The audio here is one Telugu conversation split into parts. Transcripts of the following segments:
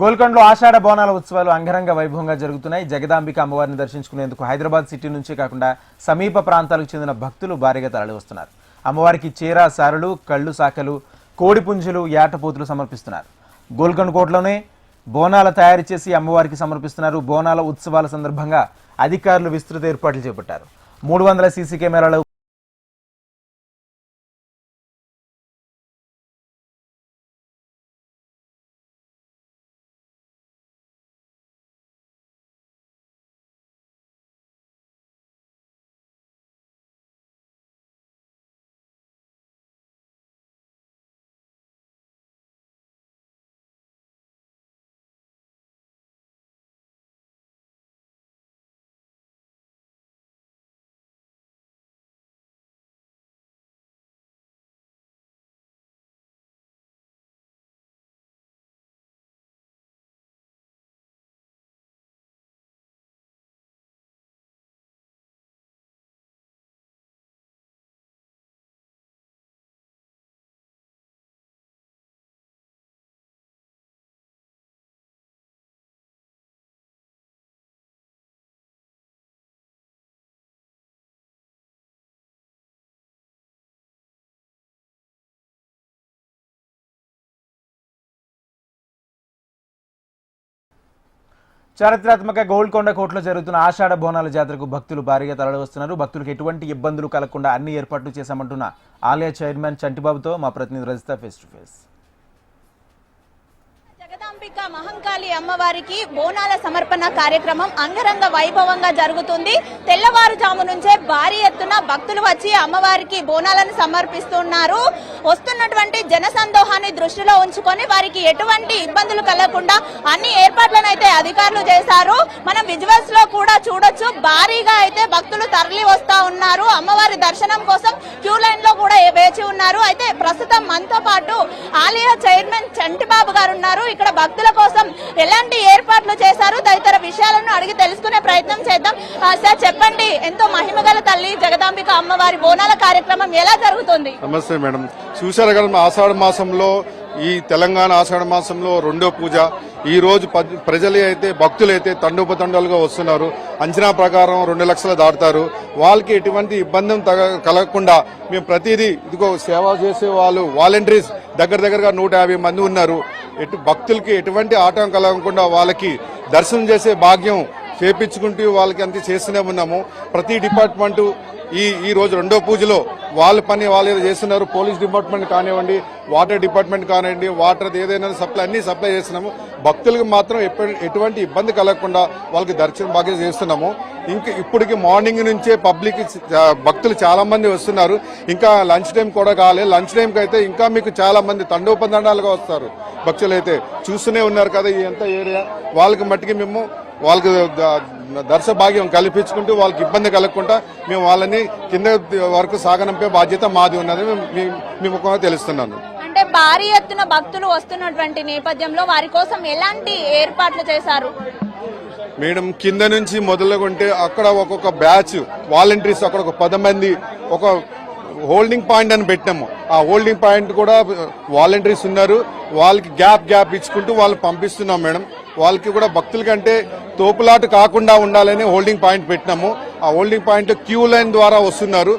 గోల్కొండలో ఆషాఢ బోనాల ఉత్సవాలు అంగరంగ వైభవంగా జరుగుతున్నాయి. జగదాంబిక అమ్మవారిని దర్శించుకునేందుకు హైదరాబాద్ సిటీ నుంచి కాకుండా సమీప ప్రాంతాలకు చెందిన భక్తులు భారీగా తరలివస్తున్నారు. అమ్మవారికి చీర సారలు, కళ్ళు సాకలు, కోడిపుంజులు, యాటపోతులు సమర్పిస్తున్నారు. గోల్కొండ కోటలోనే బోనాల తయారు చేసి అమ్మవారికి సమర్పిస్తున్నారు. బోనాల ఉత్సవాల సందర్భంగా అధికారులు విస్తృత ఏర్పాట్లు చేపట్టారు. 300 సీసీ కెమెరాలు చారిత్రాత్మక గోల్కొండ కోటలో జరుగుతున్న ఆషాఢ బోనాల జాతరకు భక్తులు భారీగా తరలివస్తున్నారు. భక్తులకు ఎటువంటి ఇబ్బందులు కలగకుండా అన్ని ఏర్పాట్లు చేశామంటున్న ఆలయ చైర్మన్ చంటిబాబుతో మా ప్రతినిధి Rajitha face to face. Jagadambika Mahankali అమ్మవారికి బోనాల సమర్పణ కార్యక్రమం అంగరంగ వైభవంగా జరుగుతుంది. తెల్లవారుజాము నుంచే భారీ ఎత్తున భక్తులు వచ్చి అమ్మవారికి బోనాలను సమర్పిస్తున్నారు. వస్తున్నటువంటి జనసందోహాన్ని దృష్టిలో ఉంచుకొని వారికి ఎటువంటి ఇబ్బందులు కలగకుండా అన్ని ఏర్పాట్లను అయితే అధికారులు చేశారు. మనం విజువల్స్ లో కూడా చూడొచ్చు, భారీగా అయితే భక్తులు తరలి వస్తా ఉన్నారు. అమ్మవారి దర్శనం కోసం క్యూ లైన్ లో కూడా వేచి ఉన్నారు. అయితే ప్రస్తుతం మనతో పాటు ఆలయ చైర్మన్ చంటిబాబు గారు ఉన్నారు. ఇక్కడ భక్తుల కోసం ఎలాంటి ఏర్పాట్లు చేశారు తదితర విషయాలను అడిగి తెలుసుకునే ప్రయత్నం చేద్దాం. సార్ చెప్పండి, ఎంతో మహిమగల తల్లి జగదాంబిక అమ్మవారి బోనాల కార్యక్రమం ఎలా జరుగుతుంది? నమస్తే మేడం. చూశారు కదా, ఆషాఢ మాసంలో ఈ తెలంగాణ ఆషాఢ మాసంలో రెండో పూజ. ఈ రోజు ప్రజలు అయితే భక్తులైతే తండోపతండాలుగా వస్తున్నారు. అంచనా ప్రకారం 2 లక్షలు దాటుతారు. వాళ్ళకి ఎటువంటి ఇబ్బంది కలగకుండా మేము ప్రతిదీ ఇదిగో సేవ చేసే వాళ్ళు వాలంటీర్స్ దగ్గరగా 150 మంది ఉన్నారు. భక్తులకి ఎటువంటి ఆటంకం కలగకుండా వాళ్ళకి దర్శనం చేసే భాగ్యం చేపించుకుంటూ వాళ్ళకి అంతే చేస్తూనే ఉన్నాము. ప్రతి డిపార్ట్మెంటు ఈ రోజు రెండో పూజలో వాళ్ళ పని వాళ్ళు చేస్తున్నారు. పోలీస్ డిపార్ట్మెంట్ కానివ్వండి, వాటర్ డిపార్ట్మెంట్ కానివ్వండి, వాటర్ ఏదైనా అన్ని సప్లై చేస్తున్నాము. భక్తులకు మాత్రం ఎటువంటి ఇబ్బంది కలగకుండా వాళ్ళకి దర్శనం భాగ్యం చేస్తున్నాము. ఇంకా ఇప్పటికి మార్నింగ్ నుంచే పబ్లిక్ భక్తులు చాలా మంది వస్తున్నారు. ఇంకా లంచ్ టైం కూడా కాలేదు. లంచ్ టైంకి అయితే ఇంకా మీకు చాలా మంది తండోపతండాలుగా వస్తారు. భక్తులు అయితే చూస్తూనే ఉన్నారు కదా, ఈ ఎంత ఏరియా వాళ్ళకి మట్టికి మేము వాళ్ళకి దర్శన భాగ్యం కల్పించుకుంటూ వాళ్ళకి ఇబ్బంది కలగకుండా మేము వాళ్ళని కింద వరకు సాగనంపే బాధ్యత మాది ఉన్నది మేము తెలుస్తున్నాను. అంటే భారీ ఎత్తున భక్తులు వస్తున్నటువంటి నేపథ్యంలో వారి కోసం ఎలాంటి ఏర్పాట్లు చేశారు మేడం? కింద నుంచి మొదలుకుంటే అక్కడ ఒక్కొక్క బ్యాచ్ వాలంటీర్స్ అక్కడ ఒక 10 మంది ఒక హోల్డింగ్ పాయింట్ అని పెట్టాము. ఆ హోల్డింగ్ పాయింట్ కూడా వాలంటీర్స్ ఉన్నారు. వాళ్ళకి గ్యాప్ ఇచ్చుకుంటూ వాళ్ళు పంపిస్తున్నాం మేడం. వాళ్ళకి కూడా భక్తుల కంటే తోపులాట కాకుండా ఉండాలని హోల్డింగ్ పాయింట్ పెట్టినాము. ఆ హోల్డింగ్ పాయింట్ క్యూ లైన్ ద్వారా వస్తున్నారు.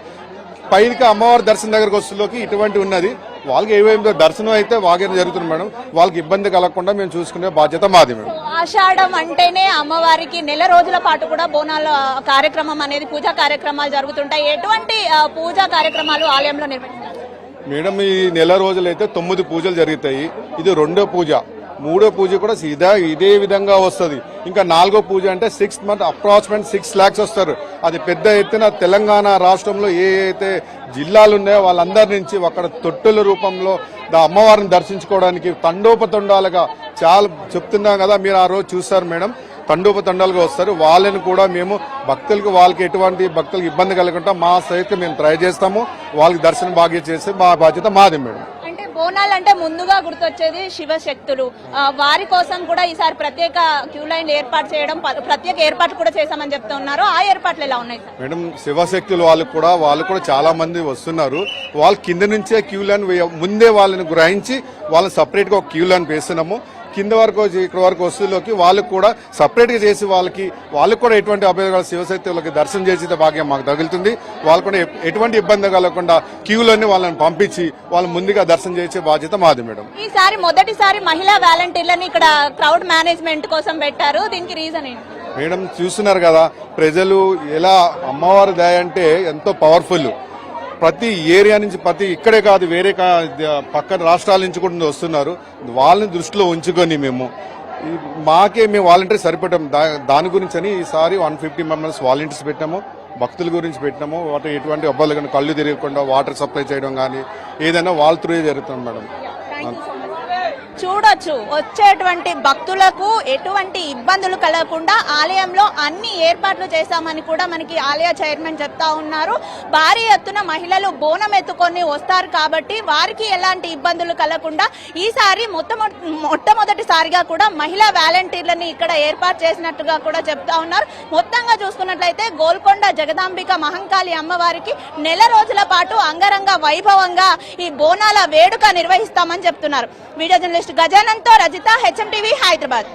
పైకి అమ్మవారి దర్శనం దగ్గరకు వస్తులోకి ఇటువంటి ఉన్నది. వాళ్ళకి ఏమేమి దర్శనం అయితే వాగేది జరుగుతుంది మేడం. వాళ్ళకి ఇబ్బంది కలగకుండా మేము చూసుకునే బాధ్యత మాది మేడం. ఆషాఢం అంటేనే అమ్మవారికి నెల రోజుల పాటు కూడా బోనాల కార్యక్రమం అనేది పూజా కార్యక్రమాలు జరుగుతుంటాయి. ఎటువంటి పూజా కార్యక్రమాలు ఆలయంలో నిర్వహిస్తారు మేడం? ఈ నెల రోజులైతే 9 పూజలు జరుగుతాయి. ఇది రెండో పూజ. 3వ పూజ కూడా ఇదే విధంగా వస్తుంది. ఇంకా 4వ పూజ అంటే 6 మంత్ అప్రాక్సిమేట్ 6 lakhs వస్తారు. అది పెద్ద ఎత్తున తెలంగాణ రాష్ట్రంలో ఏ అయితే జిల్లాలు ఉన్నాయో వాళ్ళందరి నుంచి అక్కడ తొట్టెల రూపంలో అమ్మవారిని దర్శించుకోవడానికి తండోపతండాలుగా చాలా చెప్తున్నాం కదా, మీరు ఆ రోజు చూస్తారు మేడం. తండోపతండాలుగా వస్తారు. వాళ్ళని కూడా మేము వాళ్ళకి ఎటువంటి భక్తులకు ఇబ్బంది కలగకుండా మా సైతం మేము ట్రై చేస్తాము. వాళ్ళకి దర్శనం భాగ్యం చేస్తే మా బాధ్యత మాది మేడం. బోనాలు అంటే ముందుగా గుర్తొచ్చేది శివశక్తులు. వారి కోసం కూడా ఈసారి ప్రత్యేక క్యూ లైన్ ఏర్పాటు చేయడం, ప్రత్యేక ఏర్పాట్లు కూడా చేశామని చెప్తూ ఉన్నారు. ఆ ఏర్పాట్లు ఎలా ఉన్నాయి మేడం? శివశక్తులు వాళ్ళు కూడా చాలా మంది వస్తున్నారు. వాళ్ళు కింద నుంచే క్యూ లైన్ ముందే వాళ్ళని గ్రహించి వాళ్ళని సపరేట్ గా ఒక క్యూ లైన్ వేస్తున్నాము. కింద వరకు ఇక్కడ వరకు వస్తువులోకి వాళ్ళకు కూడా సపరేట్ గా చేసి వాళ్ళకి కూడా ఎటువంటి అభ్యర్థులు శివశక్తులకి దర్శనం చేసే భాగ్యం మాకు తగులుతుంది. వాళ్ళు కూడా ఎటువంటి ఇబ్బంది కలగకుండా క్యూలోనే వాళ్ళని పంపించి వాళ్ళు ముందుగా దర్శనం చేసే బాధ్యత మాది మేడం. ఈసారి మొదటిసారి మహిళా వాలంటీర్లని ఇక్కడ క్రౌడ్ మేనేజ్మెంట్ కోసం పెట్టారు. దీనికి రీజన్ ఏంటి మేడం? చూస్తున్నారు కదా ప్రజలు ఎలా అమ్మవారి దయ అంటే ఎంతో పవర్ఫుల్. ప్రతి ఏరియా నుంచి ఇక్కడే కాదు వేరే పక్కన రాష్ట్రాల నుంచి కూడా వస్తున్నారు. వాళ్ళని దృష్టిలో ఉంచుకొని మేము వాలంటీర్ సరిపెట్టాము. దాని గురించి అని ఈసారి 150 మెంబర్స్ వాలంటీర్స్ పెట్టాము. భక్తుల గురించి పెట్టినాము. వాటి ఎటువంటి అబ్బాయిలు కానీ కళ్ళు తిరగకుండా వాటర్ సప్లై చేయడం కానీ ఏదైనా వాళ్ళ త్రూ జరుగుతుంది మేడం. చూడొచ్చు, వచ్చేటువంటి భక్తులకు ఎటువంటి ఇబ్బందులు కలగకుండా ఆలయంలో అన్ని ఏర్పాట్లు చేశామని కూడా మనకి ఆలయ చైర్మన్ చెప్తా ఉన్నారు. భారీ ఎత్తున మహిళలు బోనం ఎత్తుకొని వస్తారు కాబట్టి వారికి ఎలాంటి ఇబ్బందులు కలగకుండా ఈసారి మొట్టమొదటిసారిగా కూడా మహిళా వాలంటీర్లని ఇక్కడ ఏర్పాటు చేసినట్టుగా కూడా చెప్తా ఉన్నారు. మొత్తంగా చూసుకున్నట్లయితే గోల్కొండ జగదాంబిక మహంకాళి అమ్మవారికి నెల రోజుల పాటు అంగరంగ వైభవంగా ఈ బోనాల వేడుక నిర్వహిస్తామని చెప్తున్నారు. వీడియో జర్నలిస్ట్ గజానంతో రజిత, హెచ్ఎం టీవీ, హైదరాబాద్.